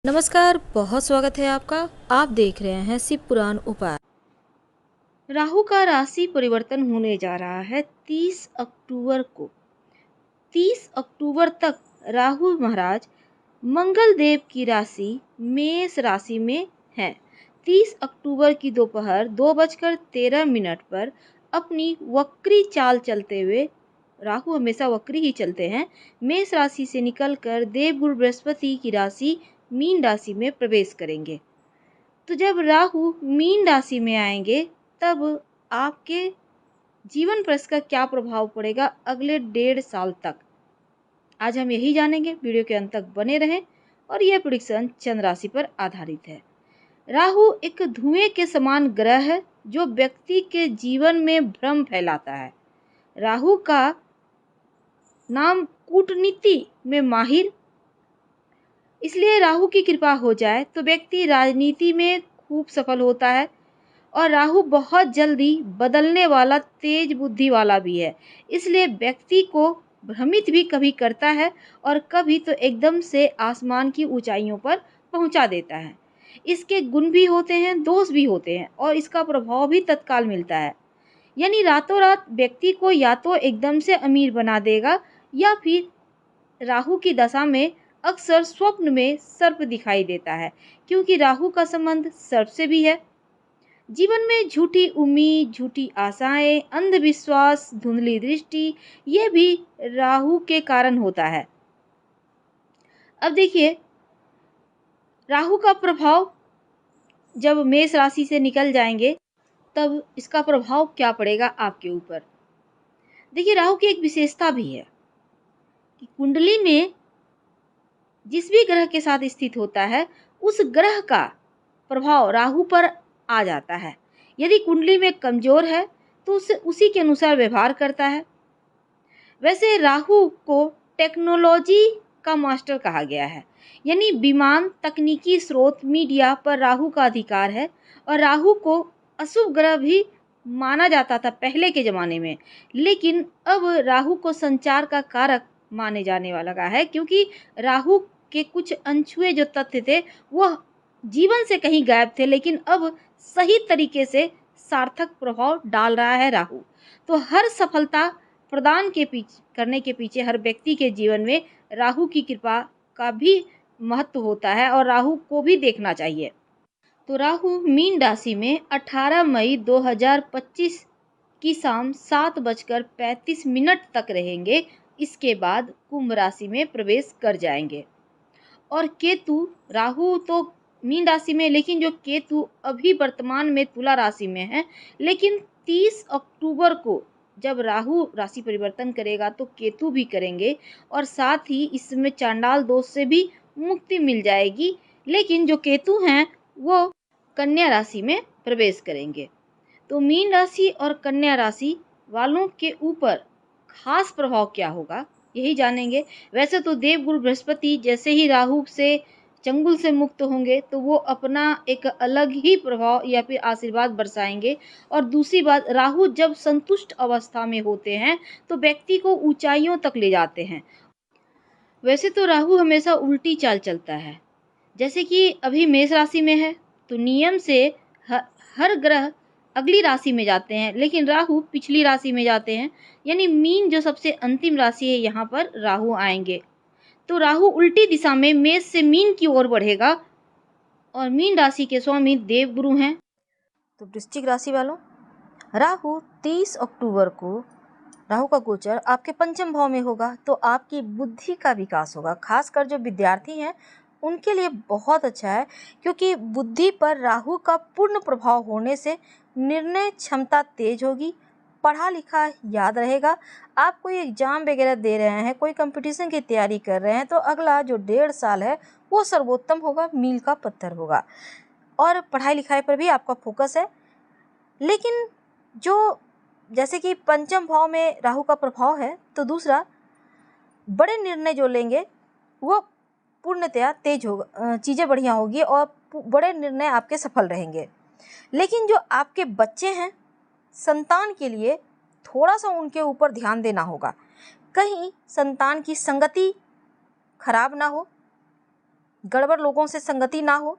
नमस्कार, बहुत स्वागत है आपका। आप देख रहे हैं शिव पुराण उपाय। राहु का राशि परिवर्तन होने जा रहा है 30 अक्टूबर को। 30 अक्टूबर तक राहु महाराज मंगल देव की राशि मेष राशि में है। 30 अक्टूबर की दोपहर 2:13 पर अपनी वक्री चाल चलते हुए, राहु हमेशा वक्री ही चलते हैं, मेष राशि से निकलकर देवगुरु बृहस्पति की राशि मीन राशि में प्रवेश करेंगे। तो जब राहु मीन राशि में आएंगे तब आपके जीवन पर इसका क्या प्रभाव पड़ेगा अगले 1.5 साल तक, आज हम यही जानेंगे। वीडियो के अंत तक बने रहें। और यह प्रेडिक्शन चंद्र राशि पर आधारित है। राहु एक धुएं के समान ग्रह है जो व्यक्ति के जीवन में भ्रम फैलाता है। राहु का नाम कूटनीति में माहिर, इसलिए राहु की कृपा हो जाए तो व्यक्ति राजनीति में खूब सफल होता है। और राहु बहुत जल्दी बदलने वाला, तेज बुद्धि वाला भी है, इसलिए व्यक्ति को भ्रमित भी कभी करता है और कभी तो एकदम से आसमान की ऊंचाइयों पर पहुंचा देता है। इसके गुण भी होते हैं, दोष भी होते हैं, और इसका प्रभाव भी तत्काल मिलता है। यानी रातों रात व्यक्ति को या तो एकदम से अमीर बना देगा, या फिर राहु की दशा में अक्सर स्वप्न में सर्प दिखाई देता है, क्योंकि राहु का संबंध सर्प से भी है। जीवन में झूठी उम्मीद, झूठी आशाएं, अंधविश्वास, धुंधली दृष्टि, ये भी राहु के कारण होता है। अब देखिए, राहु का प्रभाव जब मेष राशि से निकल जाएंगे तब इसका प्रभाव क्या पड़ेगा आपके ऊपर। देखिए, राहु की एक विशेषता भी है कि कुंडली में जिस भी ग्रह के साथ स्थित होता है उस ग्रह का प्रभाव राहु पर आ जाता है। यदि कुंडली में कमजोर है तो उससे उसी के अनुसार व्यवहार करता है। वैसे राहु को टेक्नोलॉजी का मास्टर कहा गया है, यानी विमान, तकनीकी स्रोत, मीडिया पर राहु का अधिकार है। और राहु को अशुभ ग्रह भी माना जाता था पहले के ज़माने में, लेकिन अब राहु को संचार का कारक माने जाने वाला का है, क्योंकि राहु के कुछ अनछुए जो तथ्य थे वह जीवन से कहीं गायब थे, लेकिन अब सही तरीके से सार्थक प्रभाव डाल रहा है राहु। तो हर सफलता प्रदान के पीछे करने के पीछे हर व्यक्ति के जीवन में राहु की कृपा का भी महत्व होता है, और राहु को भी देखना चाहिए। तो राहु मीन राशि में 18 मई 2025 की शाम 7:35 तक रहेंगे। इसके बाद कुंभ राशि में प्रवेश कर जाएंगे। और केतु, राहु तो मीन राशि में, लेकिन जो केतु अभी वर्तमान में तुला राशि में है, लेकिन 30 अक्टूबर को जब राहु राशि परिवर्तन करेगा तो केतु भी करेंगे, और साथ ही इसमें चांडाल दोष से भी मुक्ति मिल जाएगी। लेकिन जो केतु हैं वो कन्या राशि में प्रवेश करेंगे। तो मीन राशि और कन्या राशि वालों के ऊपर खास प्रभाव क्या होगा, यही जानेंगे। वैसे तो देवगुरु बृहस्पति जैसे ही राहु से, चंगुल से मुक्त होंगे तो वो अपना एक अलग ही प्रभाव या फिर आशीर्वाद बरसाएंगे। और दूसरी बात, राहु जब संतुष्ट अवस्था में होते हैं तो व्यक्ति को ऊंचाइयों तक ले जाते हैं। वैसे तो राहु हमेशा उल्टी चाल चलता है, जैसे कि अभी मेष राशि में है तो नियम से हर ग्रह अगली राशि में जाते हैं, लेकिन राहु पिछली राशि में जाते हैं। यानी मीन जो सबसे अंतिम राशि है, यहाँ पर राहु आएंगे तो राहु उल्टी दिशा में मेष से मीन की ओर बढ़ेगा। और मीन राशि के स्वामी देवगुरु हैं। तो वृश्चिक राशि वालों, राहु 30 अक्टूबर को, राहु का गोचर आपके पंचम भाव में होगा, तो आपकी बुद्धि का विकास होगा। खासकर जो विद्यार्थी हैं उनके लिए बहुत अच्छा है, क्योंकि बुद्धि पर राहु का पूर्ण प्रभाव होने से निर्णय क्षमता तेज होगी, पढ़ा लिखा याद रहेगा। आप कोई एग्जाम वगैरह दे रहे हैं, कोई कंपटीशन की तैयारी कर रहे हैं, तो अगला जो 1.5 साल है वो सर्वोत्तम होगा, मील का पत्थर होगा। और पढ़ाई लिखाई पर भी आपका फोकस है। लेकिन जो जैसे कि पंचम भाव में राहु का प्रभाव है, तो दूसरा, बड़े निर्णय जो लेंगे वो पूर्णतया तेज होगा, चीज़ें बढ़िया होगी और बड़े निर्णय आपके सफल रहेंगे। लेकिन जो आपके बच्चे हैं, संतान के लिए थोड़ा सा उनके ऊपर ध्यान देना होगा, कहीं संतान की संगति खराब ना हो, गड़बड़ लोगों से संगति ना हो,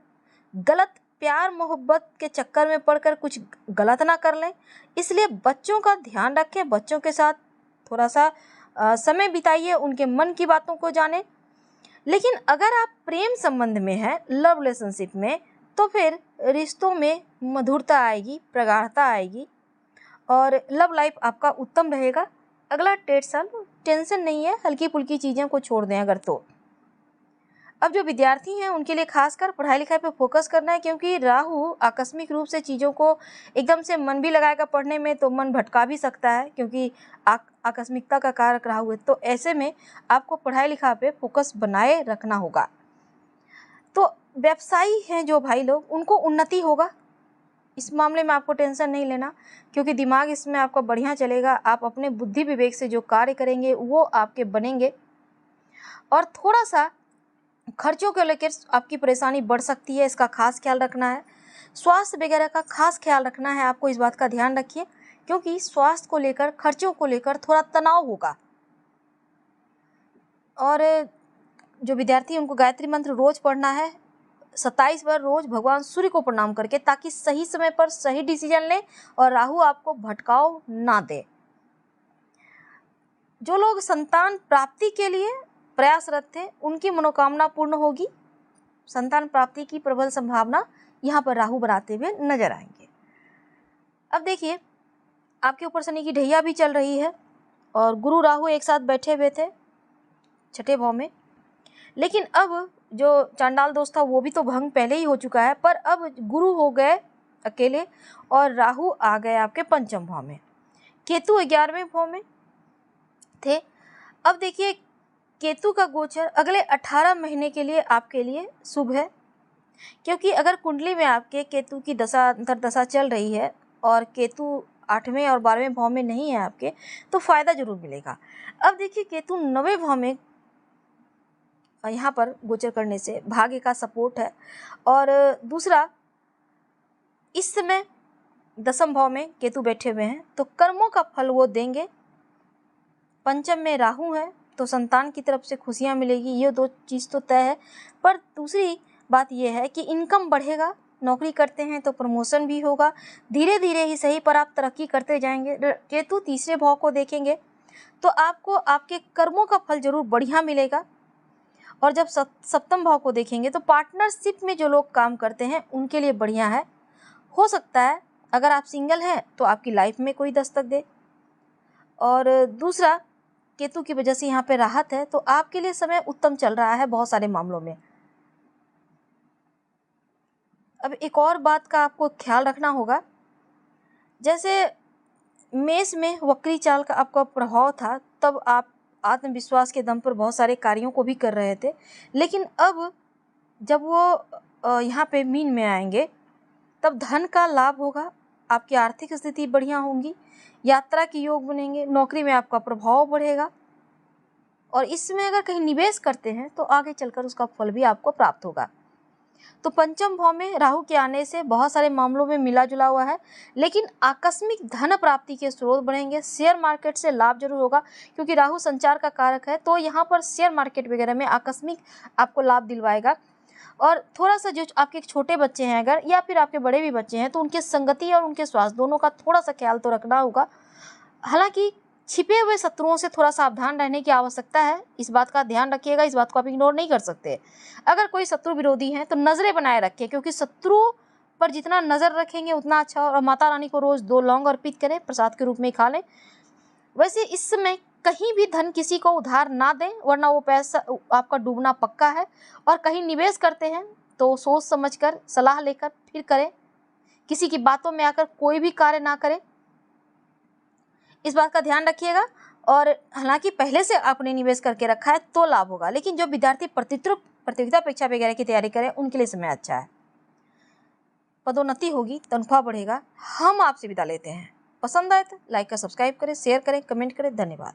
गलत प्यार मोहब्बत के चक्कर में पड़कर कुछ गलत ना कर लें। इसलिए बच्चों का ध्यान रखें, बच्चों के साथ थोड़ा सा समय बिताइए, उनके मन की बातों को जानें। लेकिन अगर आप प्रेम संबंध में हैं, लव रिलेशनशिप में, तो फिर रिश्तों में मधुरता आएगी, प्रगाढ़ता आएगी और लव लाइफ आपका उत्तम रहेगा। अगला 1.5 साल टेंशन नहीं है, हल्की फुल्की चीज़ों को छोड़ दें अगर तो। अब जो विद्यार्थी हैं उनके लिए खासकर पढ़ाई लिखाई पे फोकस करना है, क्योंकि राहु आकस्मिक रूप से चीज़ों को एकदम से मन भी लगाएगा पढ़ने में, तो मन भटका भी सकता है, क्योंकि आकस्मिकता का कारक राहु है। तो ऐसे में आपको पढ़ाई लिखाई पे फोकस बनाए रखना होगा। तो व्यवसायी हैं जो भाई लोग, उनको उन्नति होगा, इस मामले में आपको टेंशन नहीं लेना, क्योंकि दिमाग इसमें आपका बढ़िया चलेगा। आप अपने बुद्धि विवेक से जो कार्य करेंगे वो आपके बनेंगे। और थोड़ा सा खर्चों को लेकर आपकी परेशानी बढ़ सकती है, इसका खास ख्याल रखना है। स्वास्थ्य वगैरह का खास ख्याल रखना है आपको, इस बात का ध्यान रखिए, क्योंकि स्वास्थ्य को लेकर, खर्चों को लेकर थोड़ा तनाव होगा। और जो विद्यार्थी उनको गायत्री मंत्र रोज पढ़ना है, 27 बार रोज भगवान सूर्य को प्रणाम करके, ताकि सही समय पर सही डिसीजन लें और राहु आपको भटकाव ना दे। जो लोग संतान प्राप्ति के लिए प्रयासरत थे, उनकी मनोकामना पूर्ण होगी। संतान प्राप्ति की प्रबल संभावना यहाँ पर राहु बनाते हुए नजर आएंगे। अब देखिए, आपके ऊपर शनि की ढैया भी चल रही है और गुरु राहु एक साथ बैठे हुए थे 6ठे भाव में, लेकिन अब जो चांडाल दोष था वो भी तो भंग पहले ही हो चुका है, पर अब गुरु हो गए अकेले और राहु आ गए आपके 5म भाव में। केतु 11वें भाव में थे। अब देखिए, केतु का गोचर अगले 18 महीने के लिए आपके लिए शुभ है, क्योंकि अगर कुंडली में आपके केतु की दशा अंतरदशा चल रही है और केतु 8वें और 12वें भाव में नहीं है आपके, तो फायदा जरूर मिलेगा। अब देखिए, केतु 9वें भाव में यहाँ पर गोचर करने से भाग्य का सपोर्ट है। और दूसरा, इस समय 10म भाव में केतु बैठे हुए हैं, तो कर्मों का फल वो देंगे। 5म में राहु है, तो संतान की तरफ से खुशियाँ मिलेगी, ये 2 चीज़ तो तय है। पर दूसरी बात ये है कि इनकम बढ़ेगा, नौकरी करते हैं तो प्रमोशन भी होगा, धीरे धीरे ही सही पर आप तरक्की करते जाएंगे। केतु 3रे भाव को देखेंगे तो आपको आपके कर्मों का फल जरूर बढ़िया मिलेगा। और जब 7म भाव को देखेंगे तो पार्टनरशिप में जो लोग काम करते हैं उनके लिए बढ़िया है। हो सकता है अगर आप सिंगल हैं तो आपकी लाइफ में कोई दस्तक दे। और दूसरा, केतु की वजह से यहाँ पे राहत है, तो आपके लिए समय उत्तम चल रहा है बहुत सारे मामलों में। अब एक और बात का आपको ख्याल रखना होगा, जैसे मेष में वक्री चाल का आपका प्रभाव था, तब आप आत्मविश्वास के दम पर बहुत सारे कार्यों को भी कर रहे थे, लेकिन अब जब वो यहाँ पे मीन में आएंगे तब धन का लाभ होगा, आपकी आर्थिक स्थिति बढ़िया होंगी, यात्रा के योग बनेंगे, नौकरी में आपका प्रभाव बढ़ेगा। और इसमें अगर कहीं निवेश करते हैं तो आगे चलकर उसका फल भी आपको प्राप्त होगा। तो 5म भाव में राहु के आने से बहुत सारे मामलों में मिला जुला हुआ है, लेकिन आकस्मिक धन प्राप्ति के स्रोत बढ़ेंगे। शेयर मार्केट से लाभ जरूर होगा, क्योंकि राहु संचार का कारक है, तो यहाँ पर शेयर मार्केट वगैरह में आकस्मिक आपको लाभ दिलवाएगा। और थोड़ा सा जो आपके छोटे बच्चे हैं अगर, या फिर आपके बड़े भी बच्चे हैं, तो उनके संगति और उनके स्वास्थ्य दोनों का थोड़ा सा ख्याल तो रखना होगा। हालांकि छिपे हुए शत्रुओं से थोड़ा सावधान रहने की आवश्यकता है, इस बात का ध्यान रखिएगा, इस बात को आप इग्नोर नहीं कर सकते। अगर कोई शत्रु विरोधी है तो नजरें बनाए रखें, क्योंकि शत्रु पर जितना नजर रखेंगे उतना अच्छा। और माता रानी को रोज 2 लौंग अर्पित करें, प्रसाद के रूप में खा लें। वैसे इस समय कहीं भी धन किसी को उधार ना दें, वरना वो पैसा आपका डूबना पक्का है। और कहीं निवेश करते हैं तो सोच समझकर सलाह लेकर फिर करें, किसी की बातों में आकर कोई भी कार्य ना करें, इस बात का ध्यान रखिएगा। और हालांकि पहले से आपने निवेश करके रखा है तो लाभ होगा, लेकिन जो विद्यार्थी प्रतियोगिता परीक्षा वगैरह की तैयारी करें उनके लिए समय अच्छा है। पदोन्नति होगी, तनख्वाह बढ़ेगा। हम आपसे विदा लेते हैं। पसंद आए तो लाइक का सब्सक्राइब करें, शेयर करें, कमेंट करें। धन्यवाद।